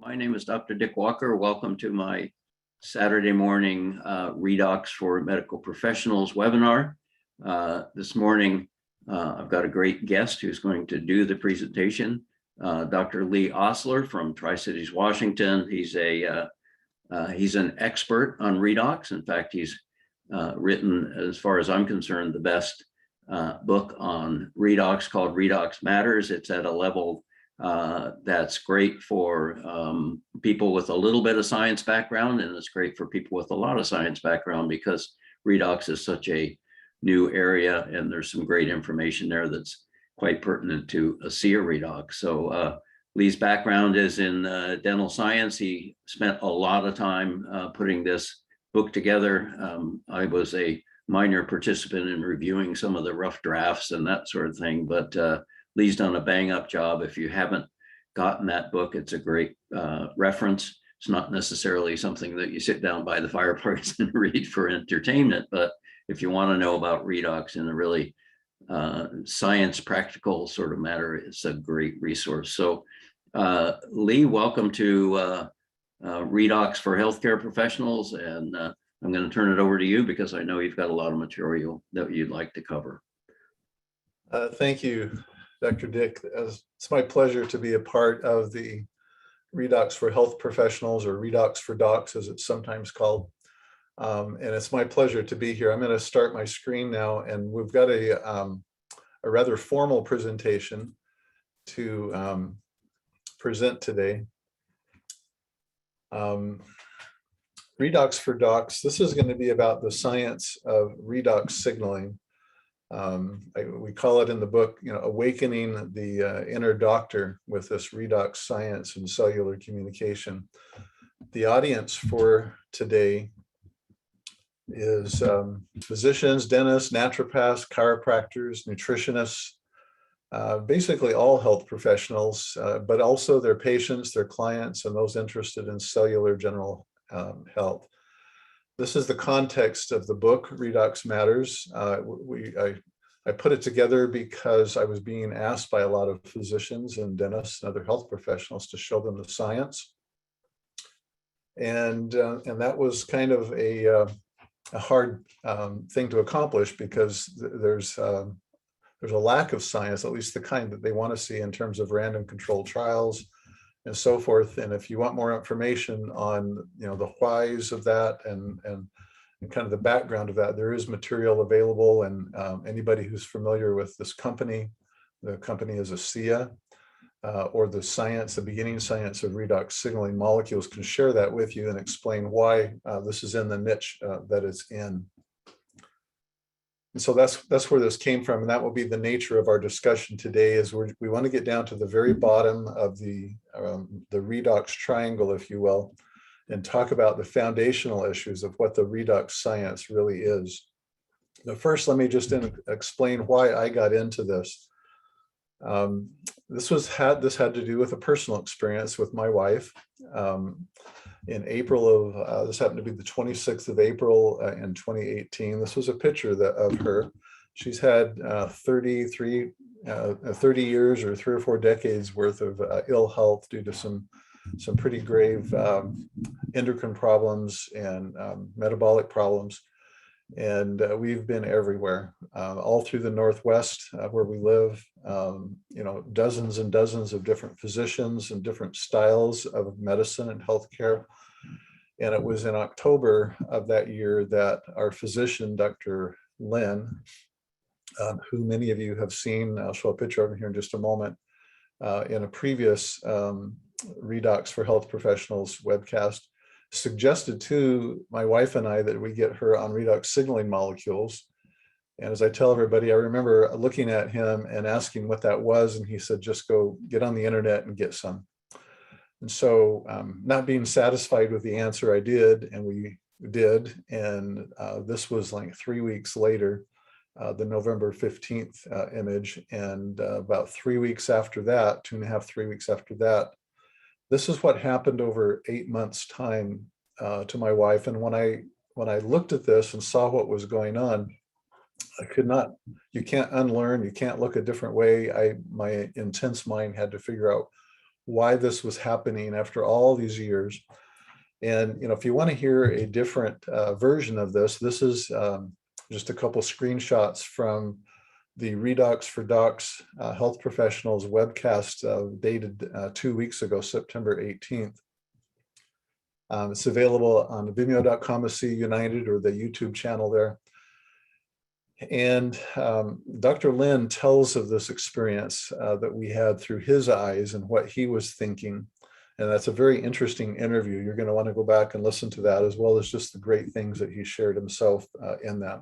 My name is Dr. Dick Walker. Welcome to my Saturday morning Redox for Medical Professionals webinar. This morning, I've got a great guest who's going to do the presentation, Dr. Lee Osler from Tri-Cities, Washington. He's an expert on Redox. In fact, he's written, as far as I'm concerned, the best book on Redox called Redox Matters. It's at a level that's great for people with a little bit of science background, and it's great for people with a lot of science background because Redox is such a new area, and there's some great information there that's quite pertinent to ASEA Redox. So Lee's background is in dental science. He spent a lot of time putting this book together. I was a minor participant in reviewing some of the rough drafts and that sort of thing, but Lee's done a bang up job. If you haven't gotten that book, it's a great reference. It's not necessarily something that you sit down by the fireplace and read for entertainment, but if you want to know about Redox in a really science practical sort of matter, it's a great resource. So Lee, welcome to Redox for healthcare professionals. And I'm going to turn it over to you because I know you've got a lot of material that you'd like to cover. Thank you, Dr. Dick. It's my pleasure to be a part of the Redox for Health Professionals, or Redox for Docs, as it's sometimes called. And it's my pleasure to be here. I'm going to start my screen now, and we've got a rather formal presentation to present today. Redox for Docs, this is going to be about the science of redox signaling. We call it in the book, awakening the inner doctor with this redox science and cellular communication. The audience for today is physicians, dentists, naturopaths, chiropractors, nutritionists, basically all health professionals, but also their patients, their clients, and those interested in cellular general health. This is the context of the book, Redox Matters. I put it together because I was being asked by a lot of physicians and dentists and other health professionals to show them the science. And that was kind of a hard thing to accomplish because there's a lack of science, at least the kind that they want to see in terms of random controlled trials and so forth. And if you want more information on the whys of that and kind of the background of that, there is material available. And anybody who's familiar with this company, the company is ASEA, or the beginning science of redox signaling molecules, can share that with you and explain why this is in the niche that it's in. And so that's where this came from, and that will be the nature of our discussion today. Is we want to get down to the very bottom of the redox triangle, if you will, and talk about the foundational issues of what the redox science really is. But first, let me just explain why I got into this. This had to do with a personal experience with my wife. In April of, this happened to be the 26th of April in 2018. This was a picture of her. She's had 30 years or 3 or 4 decades worth of ill health due to some pretty grave endocrine problems and metabolic problems. And we've been everywhere, all through the Northwest where we live, dozens and dozens of different physicians and different styles of medicine and healthcare. And it was in October of that year that our physician, Dr. Lynn, who many of you have seen, I'll show a picture of him here in just a moment, in a previous Redox for Health Professionals webcast, suggested to my wife and I that we get her on redox signaling molecules. And as I tell everybody, I remember looking at him and asking what that was, and he said, just go get on the internet and get some. And so not being satisfied with the answer, I did, and we did. And this was like 3 weeks later, the November 15th image. And about 3 weeks after that, 2.5, 3 weeks after that, this is what happened over 8 months' time to my wife. And when I looked at this and saw what was going on, I could not, you can't unlearn, you can't look a different way. My intense mind had to figure out why this was happening after all these years. And if you want to hear a different version of this, this is just a couple screenshots from the Redox for Docs Health Professionals webcast dated 2 weeks ago, September 18th. It's available on vimeo.com/united or the YouTube channel there. And Dr. Lin tells of this experience that we had through his eyes and what he was thinking. And that's a very interesting interview. You're going to want to go back and listen to that, as well as just the great things that he shared himself in that.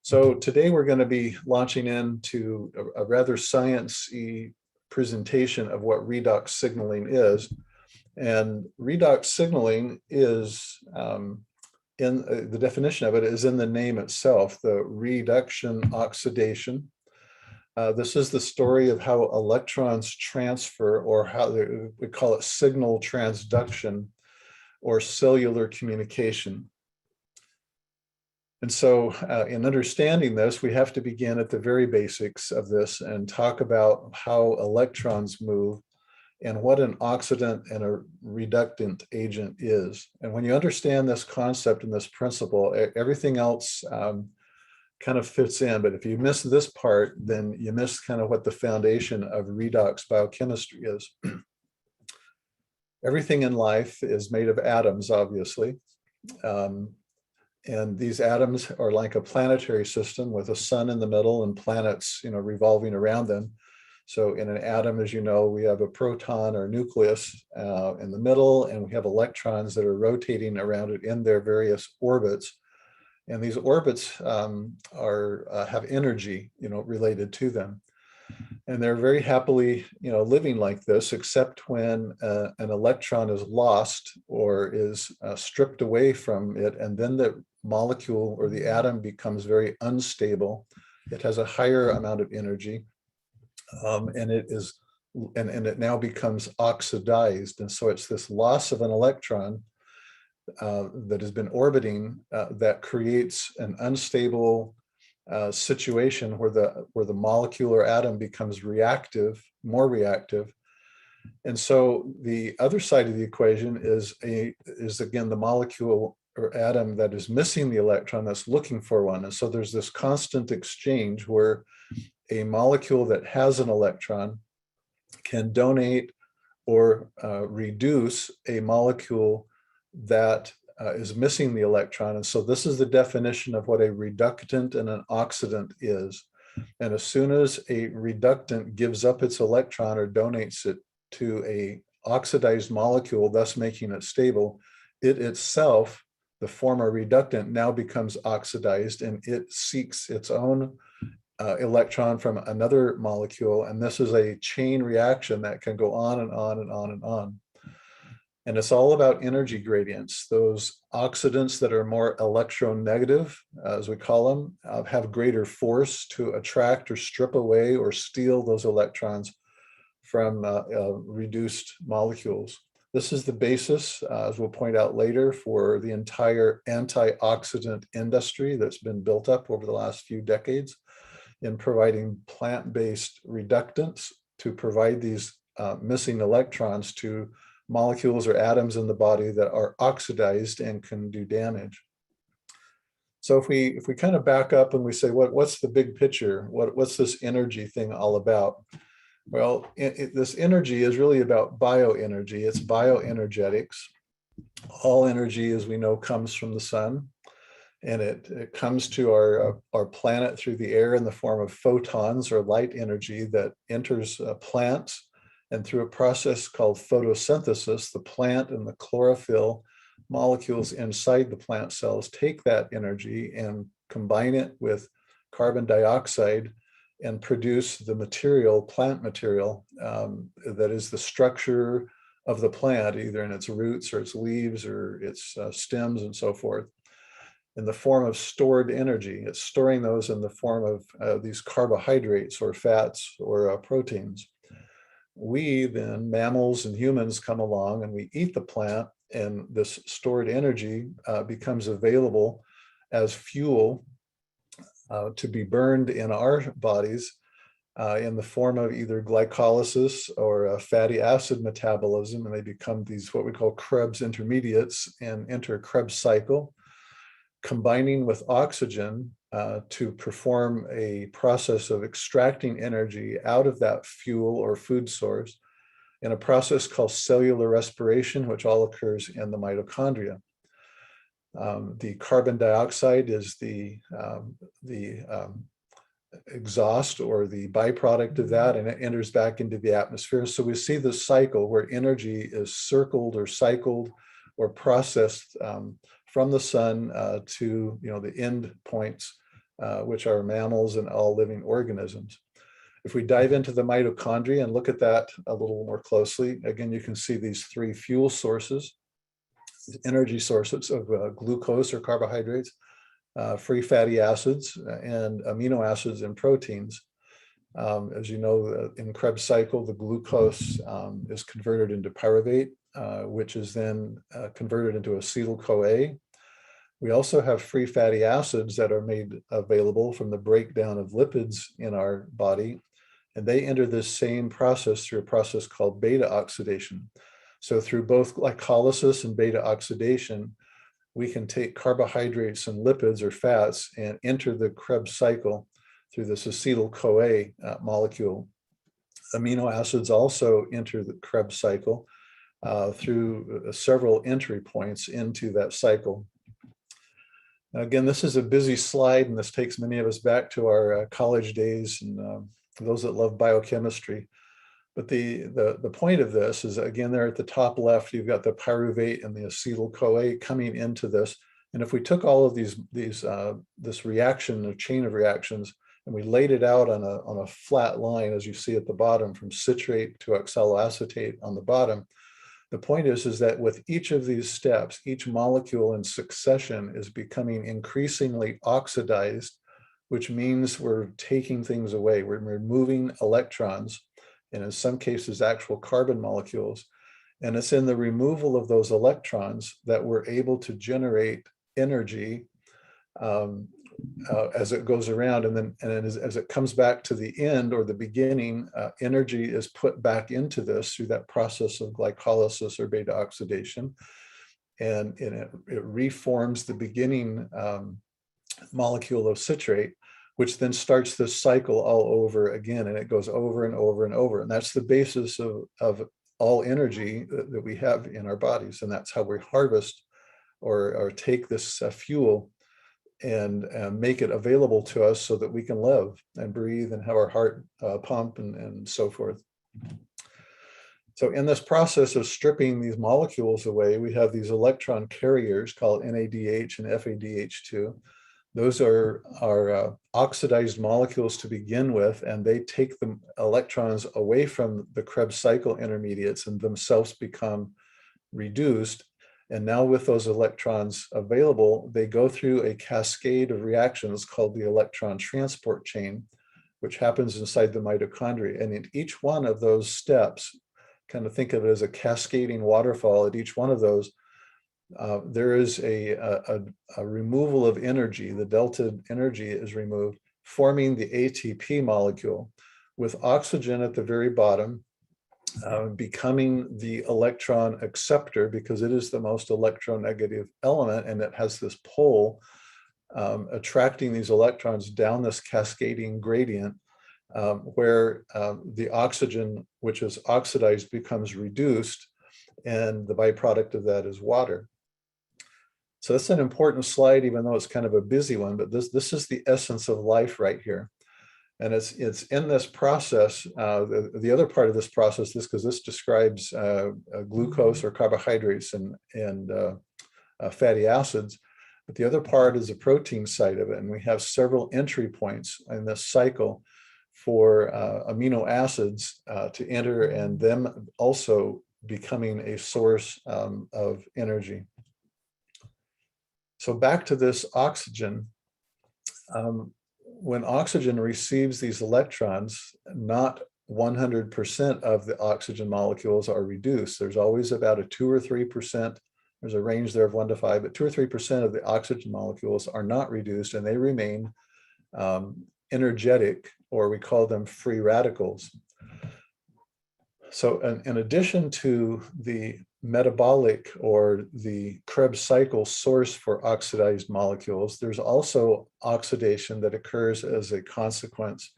So today we're going to be launching into a rather sciencey presentation of what redox signaling is. And redox signaling is, in the definition of it is in the name itself, the reduction oxidation. This is the story of how electrons transfer, or how we call it signal transduction or cellular communication. And so in understanding this, we have to begin at the very basics of this and talk about how electrons move and what an oxidant and a reductant agent is. And when you understand this concept and this principle, everything else kind of fits in. But if you miss this part, then you miss kind of what the foundation of redox biochemistry is. Everything in life is made of atoms, obviously. And these atoms are like a planetary system with a sun in the middle and planets, revolving around them. So in an atom, as you know, we have a proton or nucleus in the middle, and we have electrons that are rotating around it in their various orbits. And these orbits have energy, related to them. And they're very happily, living like this, except when an electron is lost or is stripped away from it, and then the molecule or the atom becomes very unstable. It has a higher amount of energy, and it now becomes oxidized. And so it's this loss of an electron that has been orbiting that creates an unstable situation where the molecule or atom becomes more reactive. And so the other side of the equation is again the molecule or atom that is missing the electron, that's looking for one. And so there's this constant exchange where a molecule that has an electron can donate or reduce a molecule that is missing the electron. And so this is the definition of what a reductant and an oxidant is. And as soon as a reductant gives up its electron or donates it to a oxidized molecule, thus making it stable, it itself, the former reductant, now becomes oxidized, and it seeks its own electron from another molecule. And this is a chain reaction that can go on and on and on and on. And it's all about energy gradients. Those oxidants that are more electronegative, as we call them, have greater force to attract or strip away or steal those electrons from reduced molecules. This is the basis, as we'll point out later, for the entire antioxidant industry that's been built up over the last few decades in providing plant-based reductants to provide these missing electrons to molecules or atoms in the body that are oxidized and can do damage. So if we kind of back up and we say, what's the big picture? What's this energy thing all about? Well, this energy is really about bioenergy. It's bioenergetics. All energy, as we know, comes from the sun, and it comes to our planet through the air in the form of photons or light energy that enters plants. And through a process called photosynthesis, the plant and the chlorophyll molecules inside the plant cells take that energy and combine it with carbon dioxide and produce the material, plant material, that is the structure of the plant, either in its roots or its leaves or its stems and so forth, in the form of stored energy. It's storing those in the form of these carbohydrates or fats or proteins. We then, mammals and humans, come along and we eat the plant, and this stored energy becomes available as fuel to be burned in our bodies in the form of either glycolysis or fatty acid metabolism, and they become these what we call Krebs intermediates and enter a Krebs cycle, combining with oxygen to perform a process of extracting energy out of that fuel or food source in a process called cellular respiration, which all occurs in the mitochondria. The carbon dioxide is the exhaust or the byproduct of that, and it enters back into the atmosphere. So we see this cycle where energy is circled or cycled or processed from the sun to the end points, which are mammals and all living organisms. If we dive into the mitochondria and look at that a little more closely, again, you can see these three fuel sources, energy sources of glucose or carbohydrates, free fatty acids, and amino acids and proteins. As you know, in Krebs cycle, the glucose is converted into pyruvate, which is then converted into acetyl-CoA. We also have free fatty acids that are made available from the breakdown of lipids in our body, and they enter this same process through a process called beta oxidation. So through both glycolysis and beta oxidation, we can take carbohydrates and lipids or fats and enter the Krebs cycle through this acetyl-CoA molecule. Amino acids also enter the Krebs cycle through several entry points into that cycle. Again, this is a busy slide, and this takes many of us back to our college days and those that love biochemistry. But the point of this is, again, there at the top left, you've got the pyruvate and the acetyl-CoA coming into this. And if we took all of this reaction, a chain of reactions, and we laid it out on a flat line, as you see at the bottom, from citrate to oxaloacetate on the bottom, the point is that with each of these steps, each molecule in succession is becoming increasingly oxidized, which means we're taking things away. We're removing electrons, and in some cases, actual carbon molecules. And it's in the removal of those electrons that we're able to generate energy as it goes around. And then as it comes back to the end or the beginning, energy is put back into this through that process of glycolysis or beta oxidation. And it reforms the beginning molecule of citrate, which then starts this cycle all over again, and it goes over and over and over. And that's the basis of all energy that we have in our bodies. And that's how we harvest or take this fuel and make it available to us so that we can live and breathe and have our heart pump and so forth. So in this process of stripping these molecules away, we have these electron carriers called NADH and FADH2. Those are oxidized molecules to begin with, and they take the electrons away from the Krebs cycle intermediates and themselves become reduced. And now with those electrons available, they go through a cascade of reactions called the electron transport chain, which happens inside the mitochondria. And in each one of those steps, kind of think of it as a cascading waterfall. At each one of those, there is a removal of energy. The delta energy is removed, forming the ATP molecule, with oxygen at the very bottom, becoming the electron acceptor, because it is the most electronegative element, and it has this pole attracting these electrons down this cascading gradient, where the oxygen, which is oxidized, becomes reduced, and the byproduct of that is water. So that's an important slide, even though it's kind of a busy one, but this is the essence of life right here. And it's in this process, the other part of this process, because this describes glucose or carbohydrates and fatty acids, but the other part is the protein side of it. And we have several entry points in this cycle for amino acids to enter, and them also becoming a source of energy. So back to this oxygen. When oxygen receives these electrons, not 100% of the oxygen molecules are reduced. There's always about a 2 or 3%, there's a range there of 1 to 5, but 2 or 3% of the oxygen molecules are not reduced, and they remain energetic, or we call them free radicals. So in addition to the metabolic or the Krebs cycle source for oxidized molecules, there's also oxidation that occurs as a consequence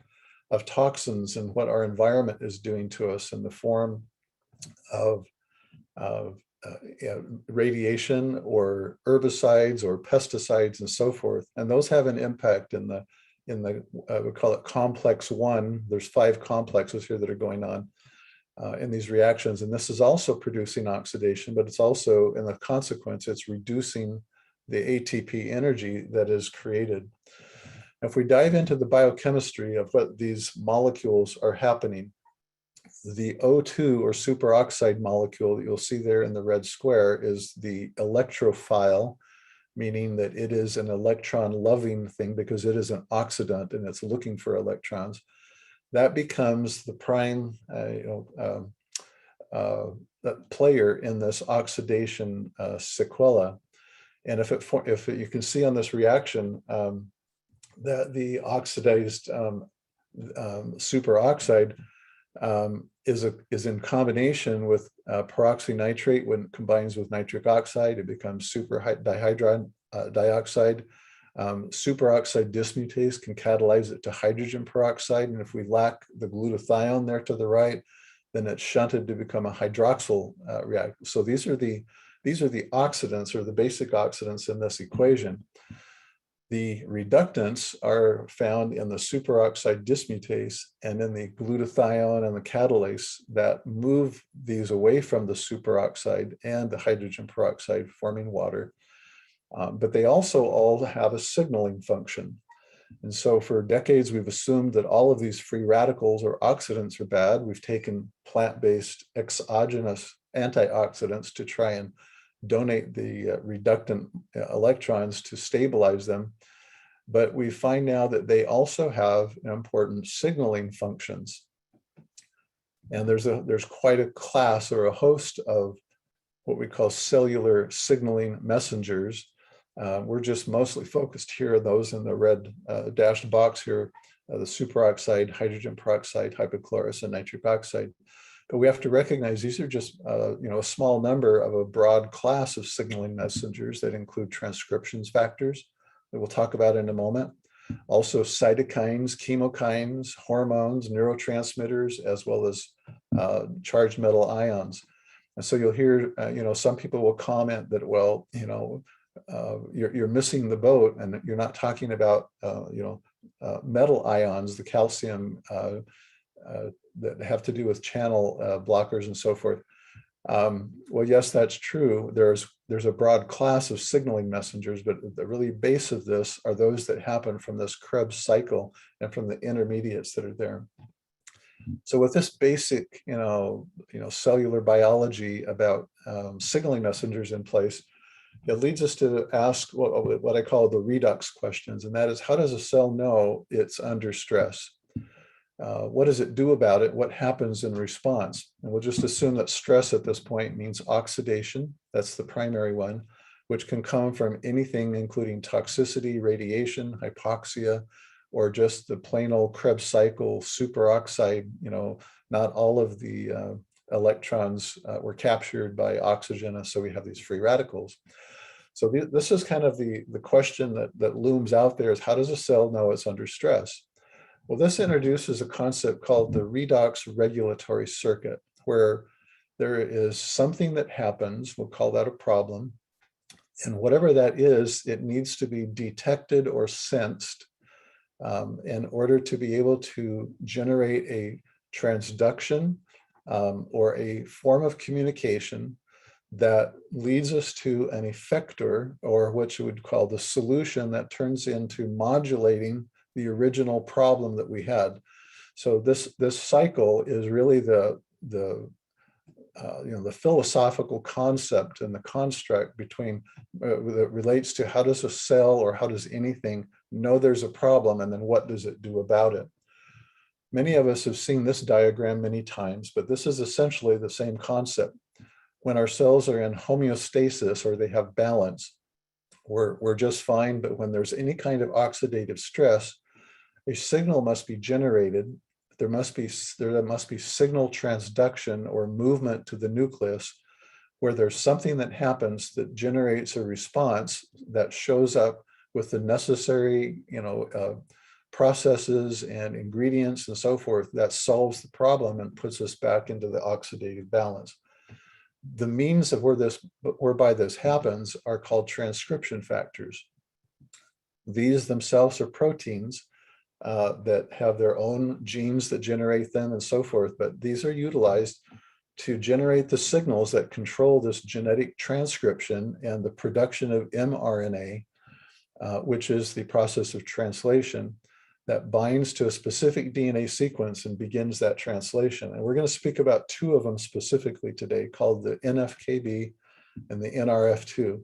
of toxins and what our environment is doing to us in the form of radiation or herbicides or pesticides and so forth. And those have an impact in the we call it complex 1. There's 5 complexes here that are going on in these reactions. And this is also producing oxidation, but it's also, in the consequence, it's reducing the ATP energy that is created. If we dive into the biochemistry of what these molecules are happening, the O2 or superoxide molecule that you'll see there in the red square is the electrophile, meaning that it is an electron-loving thing because it is an oxidant and it's looking for electrons. That becomes the prime player in this oxidation sequela. And if you can see on this reaction that the oxidized superoxide is in combination with peroxynitrate. When it combines with nitric oxide, it becomes super dihydrogen dioxide. Superoxide dismutase can catalyze it to hydrogen peroxide. And if we lack the glutathione there to the right, then it's shunted to become a hydroxyl reactant. So these are the oxidants, or the basic oxidants in this equation. The reductants are found in the superoxide dismutase and in the glutathione and the catalase that move these away from the superoxide and the hydrogen peroxide, forming water. But they also all have a signaling function. And so for decades, we've assumed that all of these free radicals or oxidants are bad. We've taken plant-based exogenous antioxidants to try and donate the reductant electrons to stabilize them. But we find now that they also have important signaling functions. And there's quite a class or a host of what we call cellular signaling messengers. We're just mostly focused here on those in the red dashed box here, the superoxide, hydrogen peroxide, hypochlorous, and nitric oxide. But we have to recognize these are just a small number of a broad class of signaling messengers that include transcription factors that we'll talk about in a moment. Also cytokines, chemokines, hormones, neurotransmitters, as well as charged metal ions. And so you'll hear, some people will comment that, well, you're missing the boat, and you're not talking about, metal ions, the calcium that have to do with channel blockers and so forth. Well, yes, that's true. There's a broad class of signaling messengers, but the really base of this are those that happen from this Krebs cycle and from the intermediates that are there. So with this basic, cellular biology about signaling messengers in place, it leads us to ask what I call the redox questions, and that is, how does a cell know it's under stress? What does it do about it? What happens in response? And we'll just assume that stress at this point means oxidation. That's the primary one, which can come from anything, including toxicity, radiation, hypoxia, or just the plain old Krebs cycle, superoxide. Not all of the electrons were captured by oxygen, and so we have these free radicals. So this is kind of the question that looms out there, is how does a cell know it's under stress? Well, this introduces a concept called the redox regulatory circuit, where there is something that happens, we'll call that a problem, and whatever that is, it needs to be detected or sensed in order to be able to generate a transduction or a form of communication that leads us to an effector, or what you would call the solution that turns into modulating the original problem that we had. So this cycle is really the philosophical concept and the construct between that relates to how does a cell or how does anything know there's a problem, and then what does it do about it. Many of us have seen this diagram many times, but this is essentially the same concept. When our cells are in homeostasis, or they have balance, we're just fine. But when there's any kind of oxidative stress, a signal must be generated. There must be signal transduction or movement to the nucleus, where there's something that happens that generates a response that shows up with the necessary, processes and ingredients and so forth that solves the problem and puts us back into the oxidative balance. The means of whereby this happens are called transcription factors. These themselves are proteins that have their own genes that generate them and so forth, but these are utilized to generate the signals that control this genetic transcription and the production of mRNA, which is the process of translation that binds to a specific DNA sequence and begins that translation. And we're going to speak about two of them specifically today, called the NFKB and the NRF2.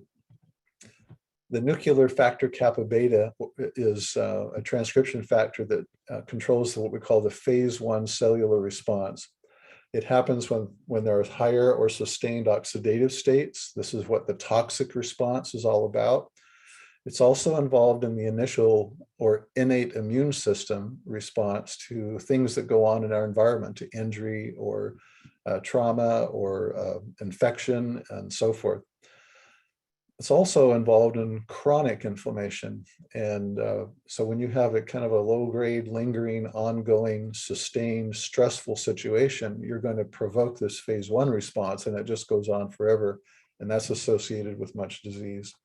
The nuclear factor kappa beta is a transcription factor that controls what we call the phase 1 cellular response. It happens when there is higher or sustained oxidative states. This is what the toxic response is all about. It's also involved in the initial or innate immune system response to things that go on in our environment, to injury or trauma or infection and so forth. It's also involved in chronic inflammation. And so when you have a kind of a low-grade, lingering, ongoing, sustained, stressful situation, you're going to provoke this phase 1 response, and it just goes on forever. And that's associated with much disease.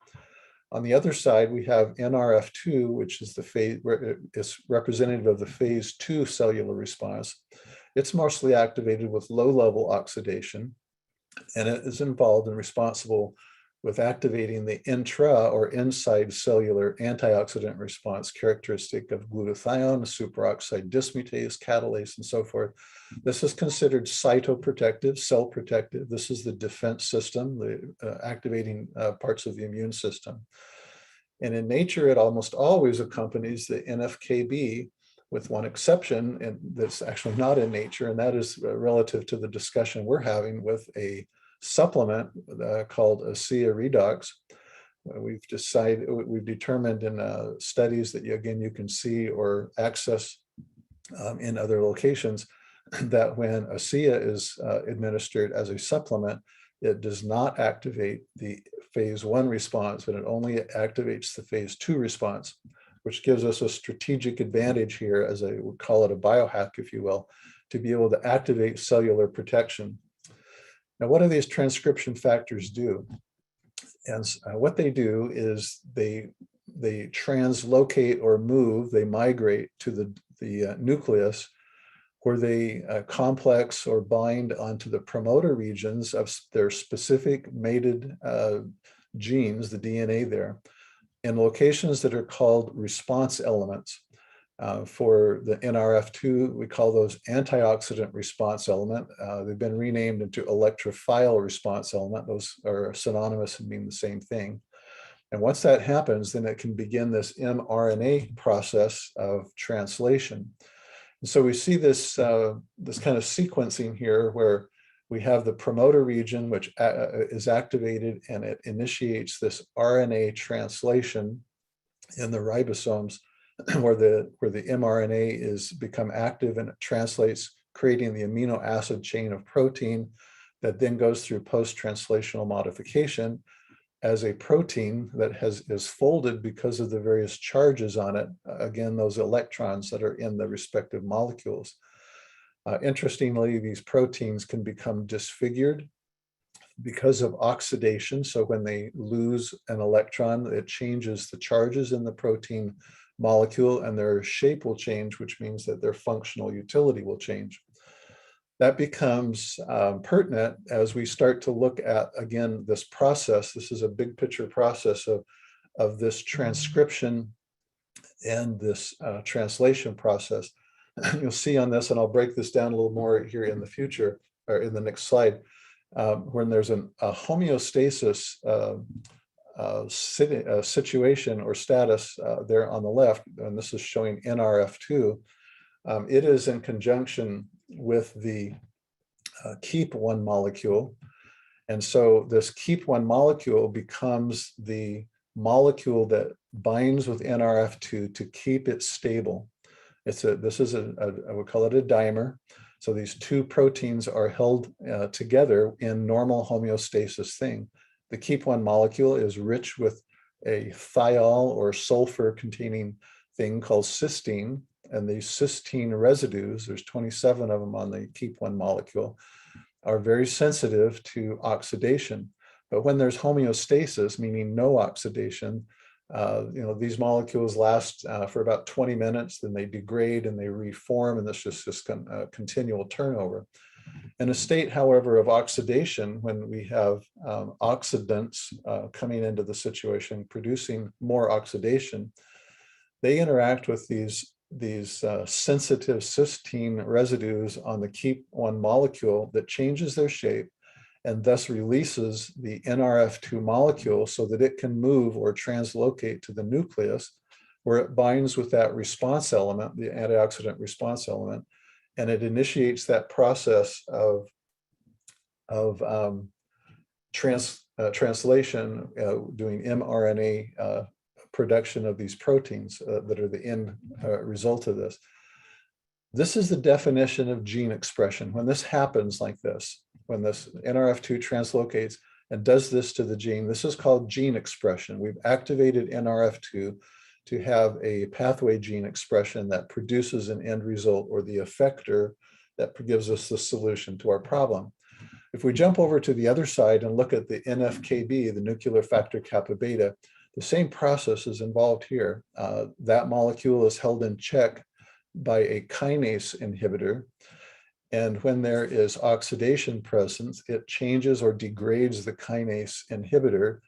On the other side, we have NRF2, which is is representative of the phase 2 cellular response. It's mostly activated with low-level oxidation, and it is involved and responsible with activating the intra or inside cellular antioxidant response characteristic of glutathione, superoxide dismutase, catalase, and so forth. This is considered cytoprotective, cell protective. This is the defense system, the activating parts of the immune system. And in nature, it almost always accompanies the NFKB, with one exception, and that's actually not in nature, and that is relative to the discussion we're having with a supplement called ASEA Redox. We've determined in studies that you can see or access in other locations that when ASEA is administered as a supplement, it does not activate the phase 1 response, but it only activates the phase 2 response, which gives us a strategic advantage here, as I would call it, a biohack, if you will, to be able to activate cellular protection. Now, what do these transcription factors do? And what they do is they translocate or move, they migrate to the nucleus, where they complex or bind onto the promoter regions of their specific mated genes, the DNA there, in locations that are called response elements. For the NRF2, we call those antioxidant response element. They've been renamed into electrophile response element. Those are synonymous and mean the same thing. And once that happens, then it can begin this mRNA process of translation. And so we see this kind of sequencing here, where we have the promoter region, which is activated, and it initiates this RNA translation in the ribosomes, where the mRNA is become active, and it translates, creating the amino acid chain of protein that then goes through post-translational modification as a protein that is folded because of the various charges on it. Again, those electrons that are in the respective molecules. Interestingly, these proteins can become disfigured because of oxidation. So when they lose an electron, it changes the charges in the protein molecule, and their shape will change, which means that their functional utility will change. That becomes pertinent as we start to look at, again, this process. This is a big picture process of this transcription and this translation process. You'll see on this, and I'll break this down a little more here in the future, or in the next slide, when there's a homeostasis situation or status there on the left, and this is showing NRF2, it is in conjunction with the keep1 molecule. And so this keep1 molecule becomes the molecule that binds with NRF2 to keep it stable. This is I would call it a dimer. So these two proteins are held together in normal homeostasis thing. The keep one molecule is rich with a thiol or sulfur containing thing called cysteine. And these cysteine residues, there's 27 of them on the keep one molecule, are very sensitive to oxidation. But when there's homeostasis, meaning no oxidation, these molecules last for about 20 minutes, then they degrade and they reform, and this is just continual turnover. In a state, however, of oxidation, when we have oxidants coming into the situation, producing more oxidation, they interact with these sensitive cysteine residues on the keep one molecule that changes their shape and thus releases the NRF2 molecule so that it can move or translocate to the nucleus, where it binds with that response element, the antioxidant response element, and it initiates that process of translation, doing mRNA production of these proteins that are the end result of this. This is the definition of gene expression. When this happens like this, when this NRF2 translocates and does this to the gene, this is called gene expression. We've activated NRF2 to have a pathway gene expression that produces an end result, or the effector that gives us the solution to our problem. If we jump over to the other side and look at the NFKB, the nuclear factor kappa beta, the same process is involved here. That molecule is held in check by a kinase inhibitor. And when there is oxidation present, it changes or degrades the kinase inhibitor,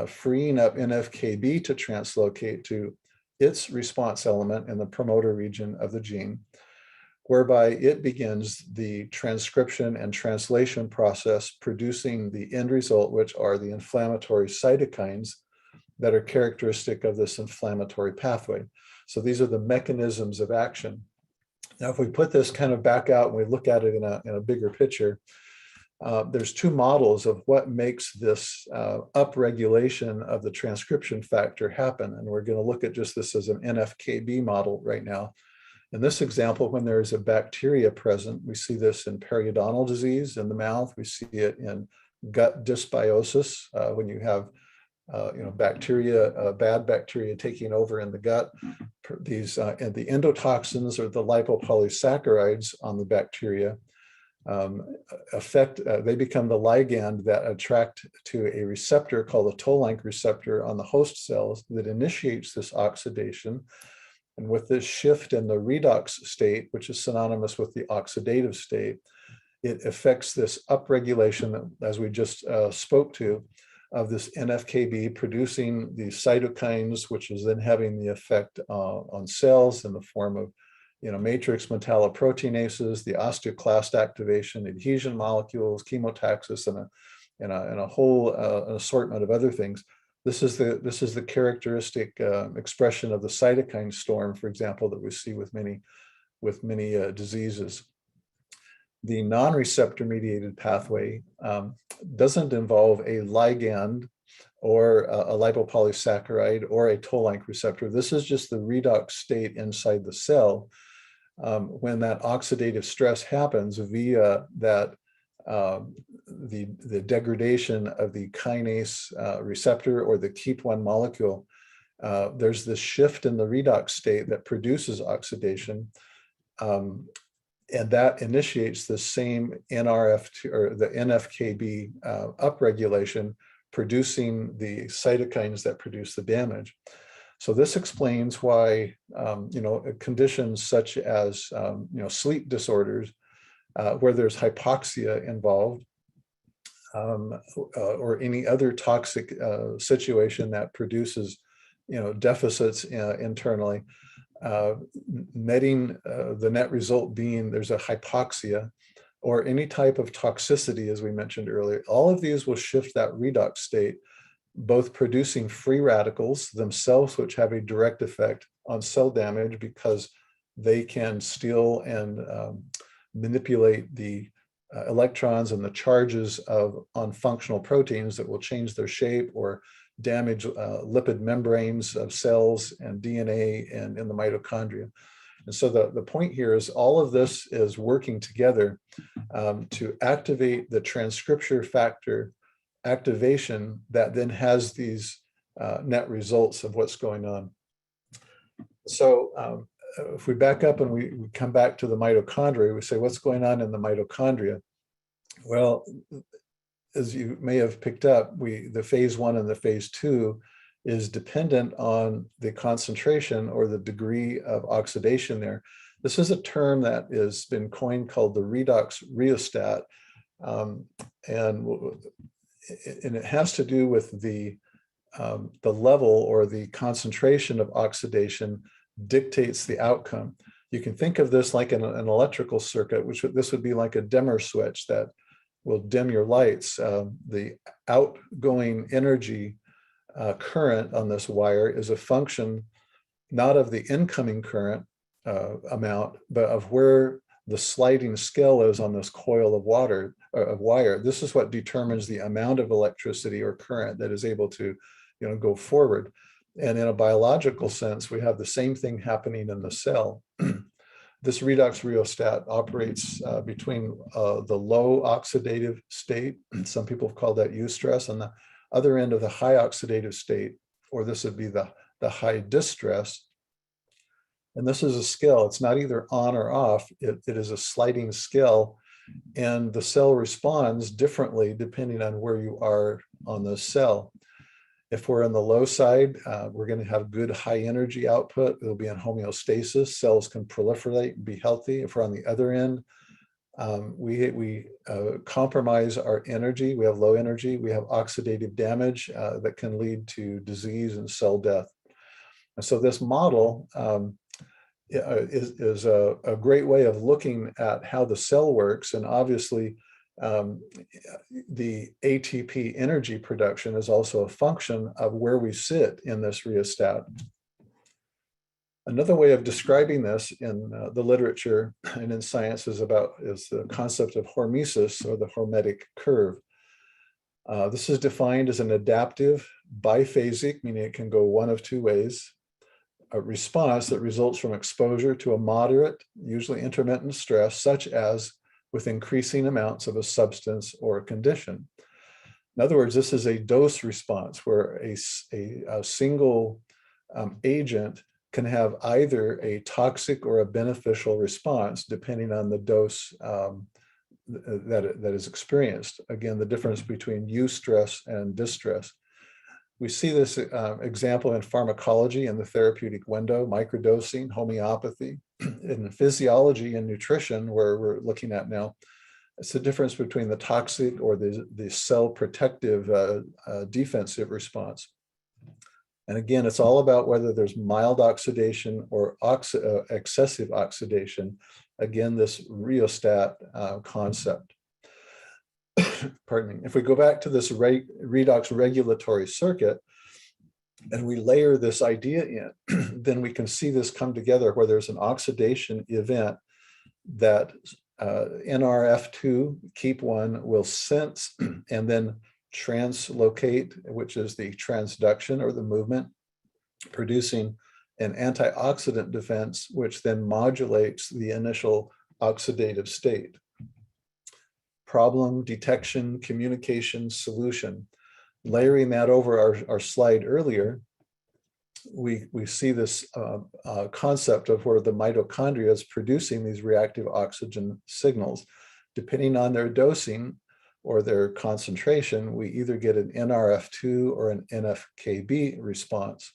freeing up NFKB to translocate to its response element in the promoter region of the gene, whereby it begins the transcription and translation process, producing the end result, which are the inflammatory cytokines that are characteristic of this inflammatory pathway. So these are the mechanisms of action. Now, if we put this kind of back out and we look at it in a bigger picture, there's two models of what makes this upregulation of the transcription factor happen. And we're going to look at just this as an NFKB model right now. In this example, when there is a bacteria present, we see this in periodontal disease in the mouth. We see it in gut dysbiosis when you have bacteria, bad bacteria taking over in the gut. These and the endotoxins, or the lipopolysaccharides on the bacteria, they become the ligand that attract to a receptor called the toll-like receptor on the host cells that initiates this oxidation. And with this shift in the redox state, which is synonymous with the oxidative state, it affects this upregulation, as we just spoke to, of this NFKB producing the cytokines, which is then having the effect on cells in the form of matrix metalloproteinases, the osteoclast activation, adhesion molecules, chemotaxis, and a whole an assortment of other things. This is the characteristic expression of the cytokine storm, for example, that we see with many diseases. The non-receptor mediated pathway doesn't involve a ligand or a lipopolysaccharide or a toll-like receptor. This is just the redox state inside the cell. When that oxidative stress happens via that the degradation of the kinase receptor or the keep one molecule, there's this shift in the redox state that produces oxidation. And that initiates the same NRF2 or the NFKB upregulation, producing the cytokines that produce the damage. So this explains why conditions such as sleep disorders, where there's hypoxia involved, or any other toxic situation that produces deficits internally, netting the net result being there's a hypoxia or any type of toxicity, as we mentioned earlier. All of these will shift that redox state, both producing free radicals themselves, which have a direct effect on cell damage because they can steal and manipulate the electrons and the charges on functional proteins that will change their shape or damage lipid membranes of cells and DNA and in the mitochondria. And so the point here is all of this is working together to activate the transcription factor activation that then has these net results of what's going on. So if we back up and we come back to the mitochondria, we say, what's going on in the mitochondria? Well, as you may have picked up, the phase 1 and the phase 2 is dependent on the concentration or the degree of oxidation there. This is a term that has been coined called the redox rheostat. And it has to do with the level or the concentration of oxidation dictates the outcome. You can think of this like an electrical circuit, this would be like a dimmer switch that will dim your lights. The outgoing energy current on this wire is a function not of the incoming current amount, but of where the sliding scale is on this coil of wire. This is what determines the amount of electricity or current that is able to, go forward. And in a biological sense, we have the same thing happening in the cell. This redox rheostat operates between the low oxidative state, some people have called that eustress, and the other end of the high oxidative state, or this would be the high distress. And this is a scale. It's not either on or off. It is a sliding scale, and the cell responds differently depending on where you are on the cell. If we're on the low side, we're going to have good high energy output. It'll be in homeostasis. Cells can proliferate and be healthy. If we're on the other end, we compromise our energy. We have low energy. We have oxidative damage that can lead to disease and cell death. And so this model is a great way of looking at how the cell works. And obviously, the ATP energy production is also a function of where we sit in this rheostat. Another way of describing this in the literature and in science is the concept of hormesis, or the hormetic curve. This is defined as an adaptive, biphasic, meaning it can go one of two ways, a response that results from exposure to a moderate, usually intermittent stress, such as with increasing amounts of a substance or a condition. In other words, this is a dose response where a single agent can have either a toxic or a beneficial response depending on the dose that is experienced. Again, the difference between eustress and distress. We see this example in pharmacology in the therapeutic window, microdosing, homeopathy. In physiology and nutrition, where we're looking at now, it's the difference between the toxic or the cell protective defensive response. And again, it's all about whether there's mild oxidation or excessive oxidation. Again, this rheostat concept. Pardon me. If we go back to this redox regulatory circuit and we layer this idea in, then we can see this come together where there's an oxidation event that NRF2, keep one, will sense and then translocate, which is the transduction or the movement, producing an antioxidant defense, which then modulates the initial oxidative state. Problem, detection, communication, solution. Layering that over our slide earlier, we see this concept of where the mitochondria is producing these reactive oxygen signals. Depending on their dosing or their concentration, we either get an NRF2 or an NFKB response.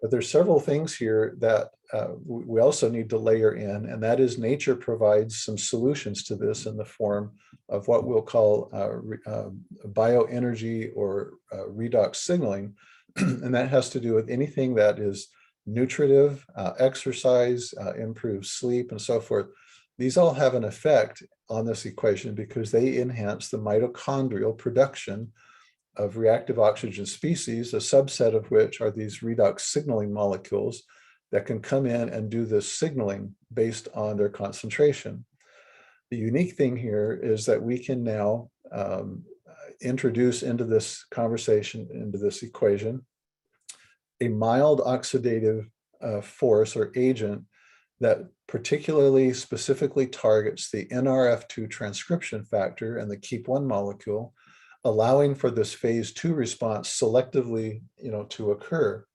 But there's several things here that we also need to layer in, and that is nature provides some solutions to this in the form of what we'll call bioenergy or redox signaling. And that has to do with anything that is nutritive, exercise, improved sleep, and so forth. These all have an effect on this equation because they enhance the mitochondrial production of reactive oxygen species, a subset of which are these redox signaling molecules that can come in and do this signaling based on their concentration. The unique thing here is that we can now introduce into this conversation, into this equation, a mild oxidative force or agent that particularly specifically targets the NRF2 transcription factor and the KEAP1 molecule, allowing for this phase 2 response selectively, to occur.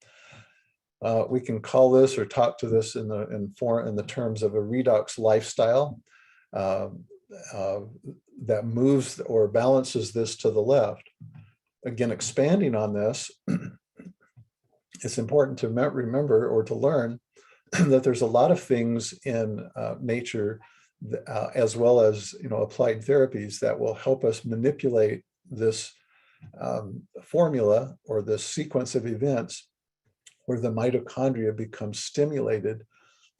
We can call this or talk to this in the terms of a redox lifestyle that moves or balances this to the left. Again, expanding on this, it's important to remember or to learn that there's a lot of things in nature, as well as applied therapies, that will help us manipulate this formula or this sequence of events where the mitochondria become stimulated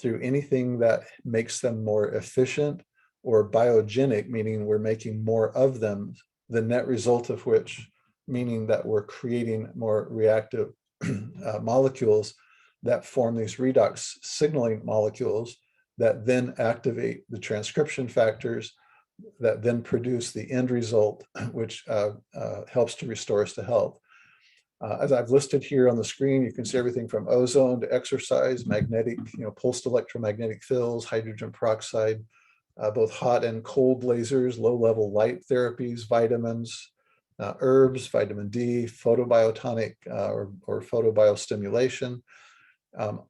through anything that makes them more efficient or biogenic, meaning we're making more of them, the net result of which meaning that we're creating more reactive molecules that form these redox signaling molecules that then activate the transcription factors that then produce the end result, which helps to restore us to health. As I've listed here on the screen, you can see everything from ozone to exercise, magnetic, pulsed electromagnetic fields, hydrogen peroxide, both hot and cold lasers, low-level light therapies, vitamins, herbs, vitamin D, photobiotonic or photobiostimulation.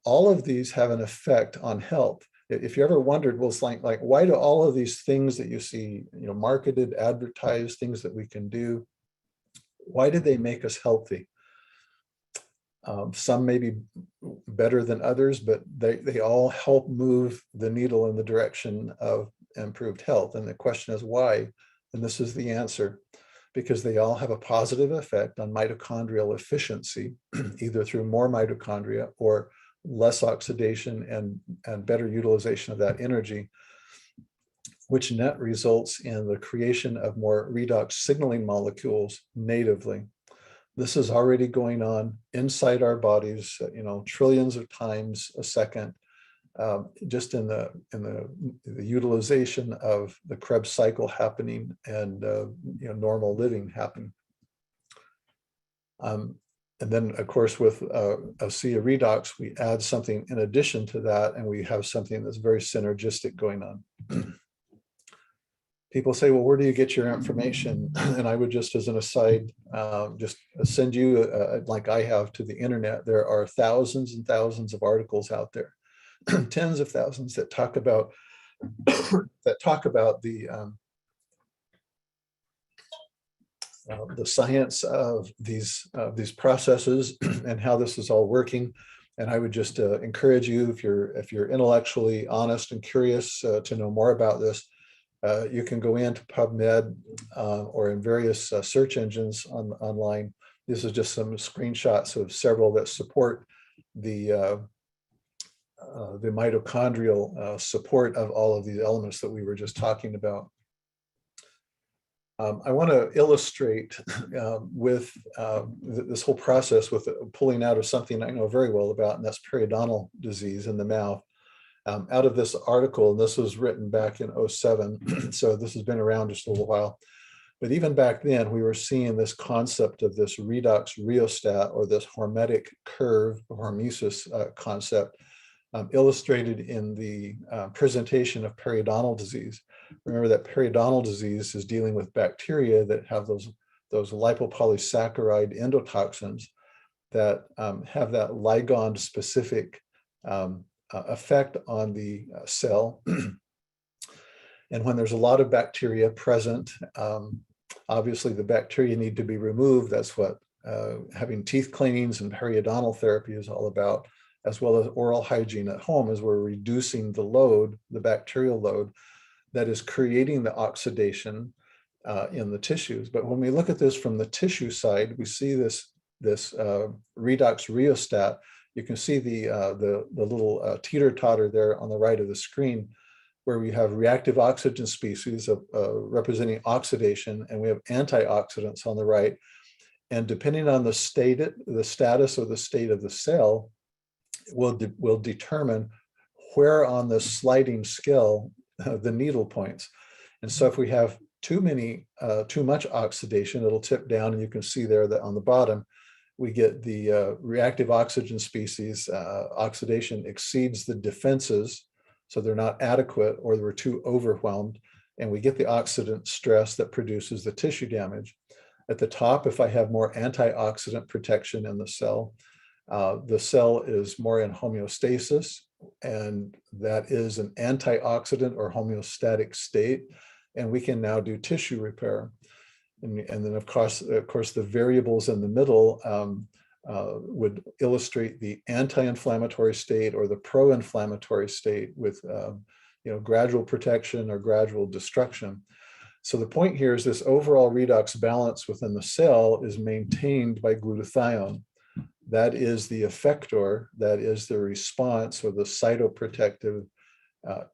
All of these have an effect on health. If you ever wondered, well, it's like why do all of these things that you see, marketed, advertised, things that we can do, why do they make us healthy? Some may be better than others, but they all help move the needle in the direction of improved health. And the question is why? And this is the answer. Because they all have a positive effect on mitochondrial efficiency, either through more mitochondria or less oxidation and better utilization of that energy, which net results in the creation of more redox signaling molecules natively. This is already going on inside our bodies, trillions of times a second, just in the utilization of the Krebs cycle happening and normal living happening. And then, of course, with ASEA Redox, we add something in addition to that, and we have something that's very synergistic going on. People say, well, where do you get your information? And I would just, as an aside, just send you, like I have, to the internet. There are thousands and thousands of articles out there, tens of thousands that talk about the science of these processes and how this is all working. And I would just encourage you, if you're intellectually honest and curious to know more about this, you can go into PubMed or in various search engines online. This is just some screenshots of several that support the mitochondrial support of all of these elements that we were just talking about. I want to illustrate with this whole process with pulling out of something I know very well about, and that's periodontal disease in the mouth. Out of this article, and this was written back in 2007, so this has been around just a little while. But even back then, we were seeing this concept of this redox rheostat, or this hormetic curve, hormesis concept, illustrated in the presentation of periodontal disease. Remember that periodontal disease is dealing with bacteria that have those lipopolysaccharide endotoxins that have that ligand specific effect on the cell. And when there's a lot of bacteria present, obviously the bacteria need to be removed. That's what having teeth cleanings and periodontal therapy is all about, as well as oral hygiene at home, as we're reducing the load, the bacterial load that is creating the oxidation in the tissues. But when we look at this from the tissue side, we see this redox rheostat. You can see the little teeter-totter there on the right of the screen, where we have reactive oxygen species representing oxidation, and we have antioxidants on the right. And depending on the status or the state of the cell, will determine where on the sliding scale the needle points. And so if we have too much oxidation, it'll tip down, and you can see there that on the bottom, we get the reactive oxygen species. Oxidation exceeds the defenses So they're not adequate, or we're too overwhelmed, and we get the oxidant stress that produces the tissue damage. At the top, if I have more antioxidant protection in the cell is more in homeostasis, and that is an antioxidant or homeostatic state, and we can now do tissue repair. And then of course, the variables in the middle would illustrate the anti-inflammatory state or the pro-inflammatory state with gradual protection or gradual destruction. So the point here is this overall redox balance within the cell is maintained by glutathione. That is the effector, that is the response or the cytoprotective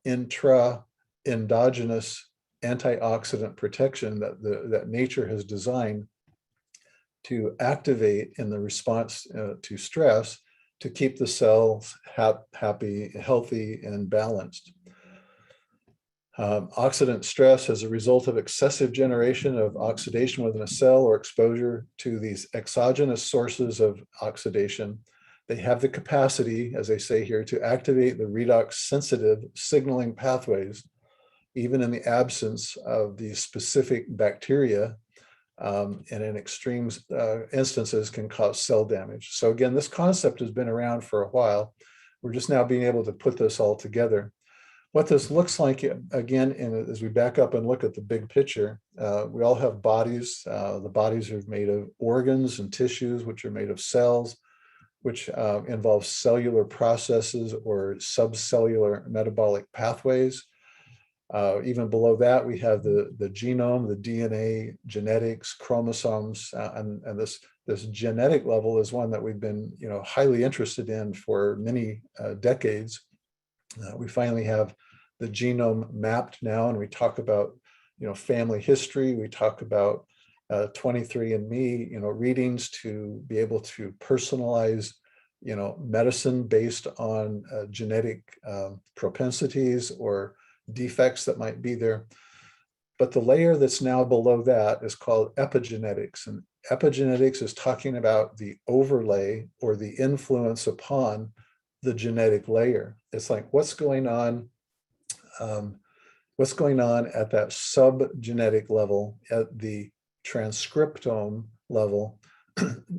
endogenous antioxidant protection that nature has designed to activate in the response to stress to keep the cells happy, healthy, and balanced. Oxidant stress as a result of excessive generation of oxidation within a cell or exposure to these exogenous sources of oxidation. They have the capacity, as they say here, to activate the redox sensitive signaling pathways, even in the absence of these specific bacteria, and in extreme instances can cause cell damage. So again, this concept has been around for a while. We're just now being able to put this all together. What this looks like, again, as we back up and look at the big picture, we all have bodies. The bodies are made of organs and tissues, which are made of cells, which involve cellular processes or subcellular metabolic pathways. Even below that, we have the genome, the DNA, genetics, chromosomes, and this genetic level is one that we've been highly interested in for many decades. We finally have the genome mapped now, and we talk about family history. We talk about 23andMe readings to be able to personalize medicine based on genetic propensities or defects that might be there. But the layer that's now below that is called epigenetics, and epigenetics is talking about the overlay or the influence upon the genetic layer. It's like what's going on at that subgenetic level, at the transcriptome level,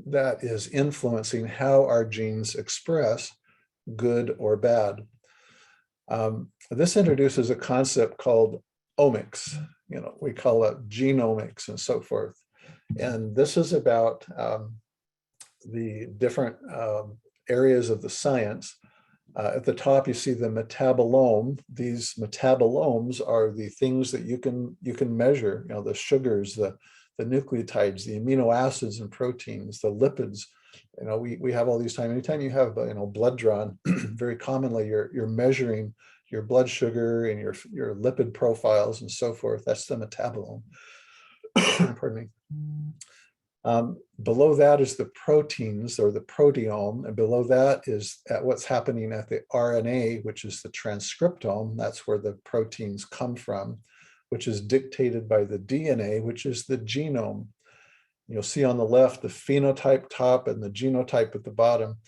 that is influencing how our genes express good or bad. This introduces a concept called omics. We call it genomics and so forth. And this is about the different areas of the science. At the top, you see the metabolome. These metabolomes are the things that you can measure. The sugars, the nucleotides, the amino acids and proteins, the lipids. We have all these anytime you have blood drawn, very commonly you're measuring your blood sugar and your lipid profiles and so forth. That's the metabolome. Pardon me. Below that is the proteins or the proteome, and below that is what's happening at the RNA, which is the transcriptome. That's where the proteins come from, which is dictated by the DNA, which is the genome. You'll see on the left the phenotype top and the genotype at the bottom.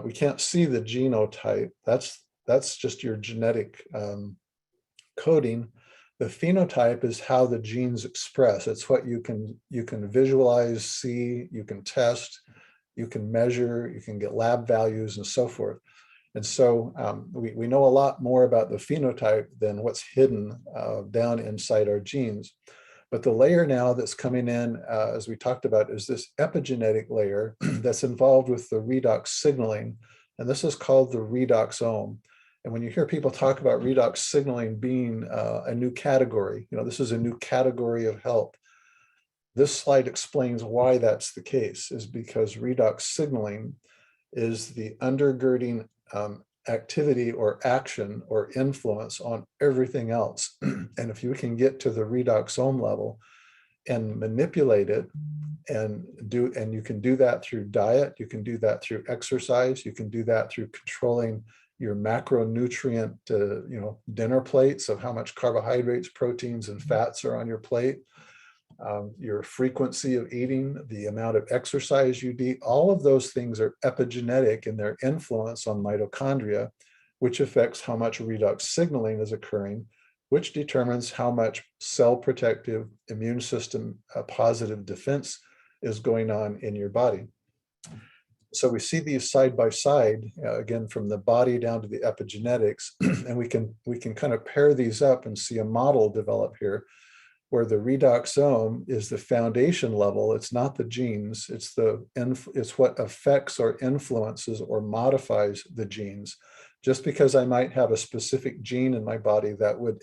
We can't see the genotype. That's just your genetic coding. The phenotype is how the genes express. It's what you can visualize, see, you can test, you can measure, you can get lab values and so forth. And so we know a lot more about the phenotype than what's hidden down inside our genes. But the layer now that's coming in, as we talked about, is this epigenetic layer that's involved with the redox signaling. And this is called the redoxome. And when you hear people talk about redox signaling being a new category, this is a new category of health. This slide explains why that's the case, is because redox signaling is the undergirding activity or action or influence on everything else. And if you can get to the redoxome level and manipulate it and you can do that through diet, you can do that through exercise, you can do that through controlling your macronutrient, dinner plates of how much carbohydrates, proteins, and fats are on your plate, your frequency of eating, the amount of exercise you do. All of those things are epigenetic in their influence on mitochondria, which affects how much redox signaling is occurring, which determines how much cell protective immune system positive defense is going on in your body. So we see these side by side, again, from the body down to the epigenetics, and we can kind of pair these up and see a model develop here where the redoxome is the foundation level. It's not the genes, it's what affects or influences or modifies the genes. Just because I might have a specific gene in my body that would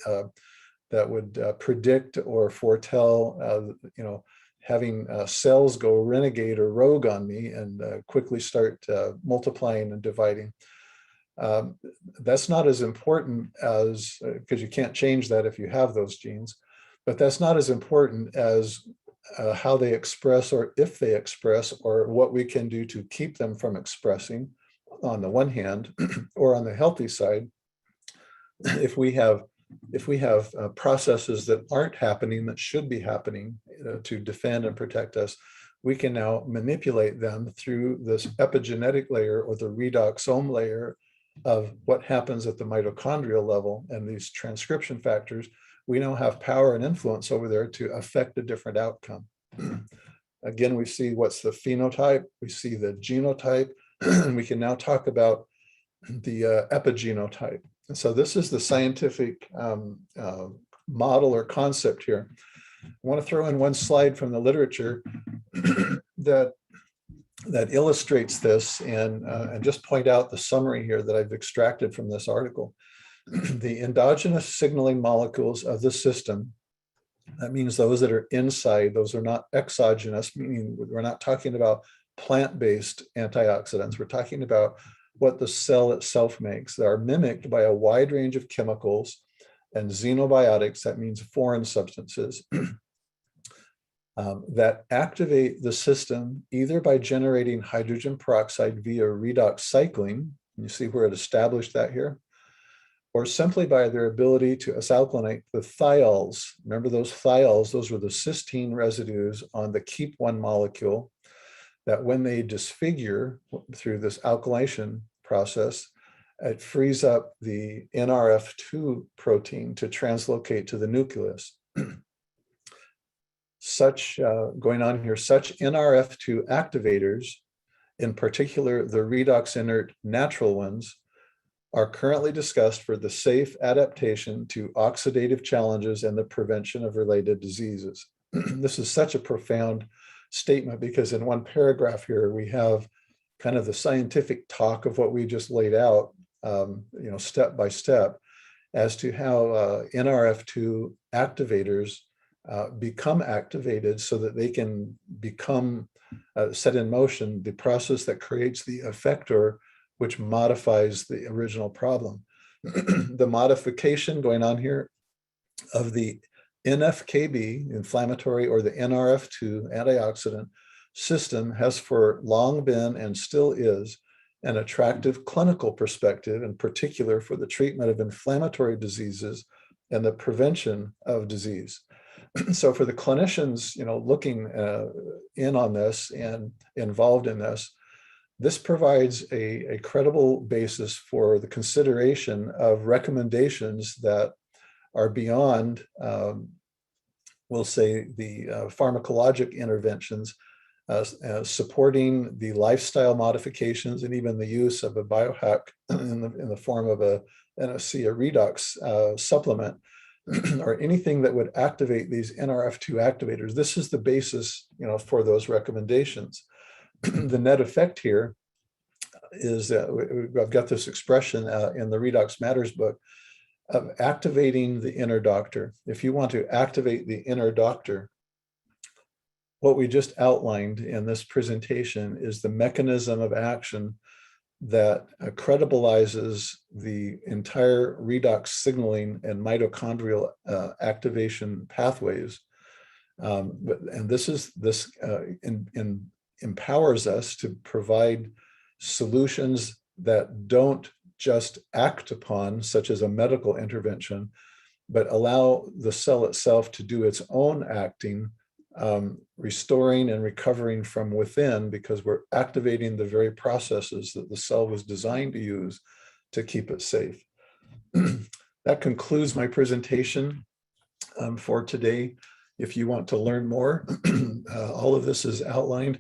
predict or foretell, having cells go renegade or rogue on me and quickly start multiplying and dividing. That's not as important as, because you can't change that if you have those genes, but that's not as important as how they express or if they express or what we can do to keep them from expressing on the one hand, or on the healthy side, if we have processes that aren't happening that should be happening to defend and protect us, we can now manipulate them through this epigenetic layer or the redoxome layer of what happens at the mitochondrial level, and these transcription factors. We now have power and influence over there to affect a different outcome. Again, we see what's the phenotype, we see the genotype, and we can now talk about the epigenotype. And so this is the scientific model or concept here. I want to throw in one slide from the literature that illustrates this, and just point out the summary here that I've extracted from this article. The endogenous signaling molecules of the system, that means those that are inside, those are not exogenous, meaning we're not talking about plant-based antioxidants. We're talking about what the cell itself makes. They are mimicked by a wide range of chemicals and xenobiotics, that means foreign substances, that activate the system either by generating hydrogen peroxide via redox cycling, you see where it established that here, or simply by their ability to alkylate the thiols. Remember those thiols, those were the cysteine residues on the keep1 molecule that when they disfigure through this alkylation process, it frees up the NRF2 protein to translocate to the nucleus. Going on here, such NRF2 activators, in particular the redox inert natural ones, are currently discussed for the safe adaptation to oxidative challenges and the prevention of related diseases. This is such a profound statement because in one paragraph here, we have kind of the scientific talk of what we just laid out, step by step, as to how NRF2 activators become activated so that they can become set in motion the process that creates the effector, which modifies the original problem. The modification going on here of the NFKB, inflammatory, or the NRF2 antioxidant system has for long been and still is an attractive clinical perspective, in particular for the treatment of inflammatory diseases and the prevention of disease. So for the clinicians, looking in on this and involved in this, this provides a credible basis for the consideration of recommendations that are beyond, we'll say, the pharmacologic interventions, supporting the lifestyle modifications and even the use of a biohack in the form of a redox supplement, or anything that would activate these NRF2 activators. This is the basis, for those recommendations. The net effect here is I've got this expression in the Redox Matters book of activating the inner doctor. If you want to activate the inner doctor, what we just outlined in this presentation is the mechanism of action that credibilizes the entire redox signaling and mitochondrial activation pathways. And this empowers us to provide solutions that don't just act upon, such as a medical intervention, but allow the cell itself to do its own acting, restoring and recovering from within, because we're activating the very processes that the cell was designed to use to keep it safe. That concludes my presentation for today. If you want to learn more, all of this is outlined.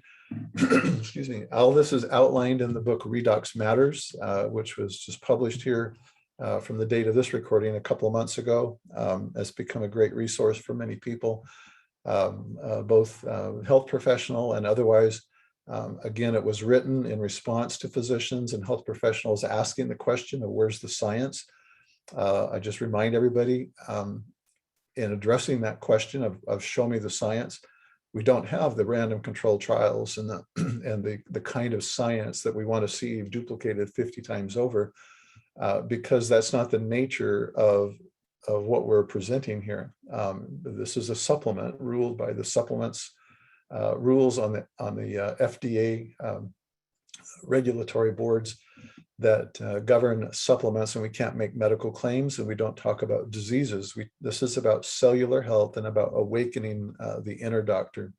Excuse me. All this is outlined in the book Redox Matters, which was just published here from the date of this recording a couple of months ago. It's become a great resource for many people, both health professional and otherwise. Again, it was written in response to physicians and health professionals asking the question of where's the science. I just remind everybody in addressing that question of show me the science, we don't have the random controlled trials and the kind of science that we want to see duplicated 50 times over, because that's not the nature of what we're presenting here. This is a supplement ruled by the supplements rules on the FDA regulatory boards that govern supplements, and we can't make medical claims, and we don't talk about diseases. This is about cellular health and about awakening the inner doctor,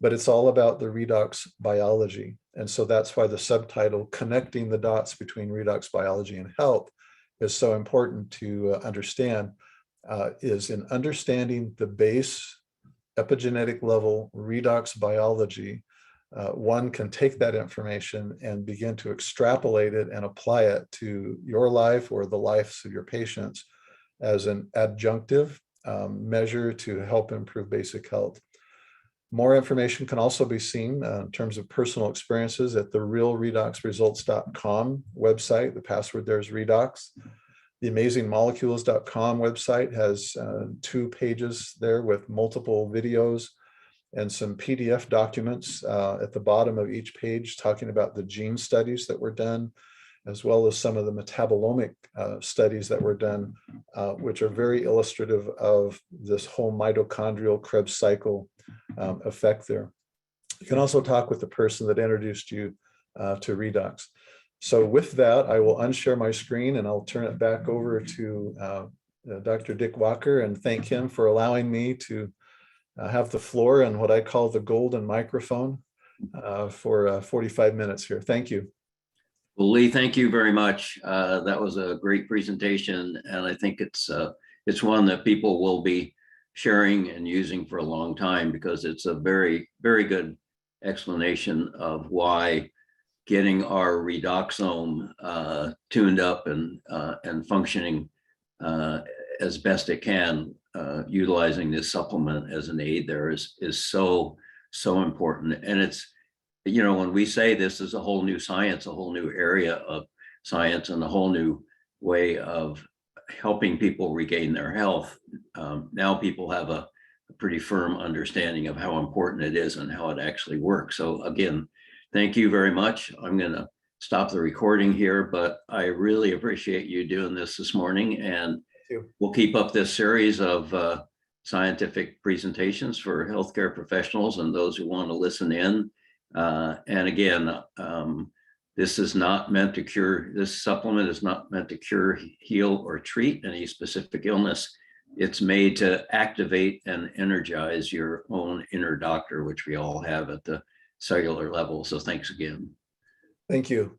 but it's all about the redox biology. And so that's why the subtitle, Connecting the Dots Between Redox Biology and Health, is so important to understand, is in understanding the base epigenetic level redox biology. One can take that information and begin to extrapolate it and apply it to your life or the lives of your patients as an adjunctive measure to help improve basic health. More information can also be seen in terms of personal experiences at the realredoxresults.com website. The password there is Redox. The amazingmolecules.com website has 2 pages there with multiple videos and some PDF documents at the bottom of each page talking about the gene studies that were done, as well as some of the metabolomic studies that were done, which are very illustrative of this whole mitochondrial Krebs cycle effect there. You can also talk with the person that introduced you to Redox. So with that, I will unshare my screen and I'll turn it back over to Dr. Dick Walker and thank him for allowing me to have the floor and what I call the golden microphone for 45 minutes here. Thank you. Well, Lee, thank you very much. That was a great presentation, and I think it's one that people will be sharing and using for a long time, because it's a very, very good explanation of why getting our redoxome tuned up and functioning as best it can, utilizing this supplement as an aid there is so important. And it's, you know, when we say this is a whole new science, a whole new area of science, and a whole new way of helping people regain their health, now people have a pretty firm understanding of how important it is and how it actually works. So again, thank you very much. I'm going to stop the recording here, but I really appreciate you doing this morning, and we'll keep up this series of scientific presentations for healthcare professionals and those who want to listen in. And again, this is not meant to cure, this supplement is not meant to cure, heal, or treat any specific illness. It's made to activate and energize your own inner doctor, which we all have at the cellular level. So thanks again. Thank you.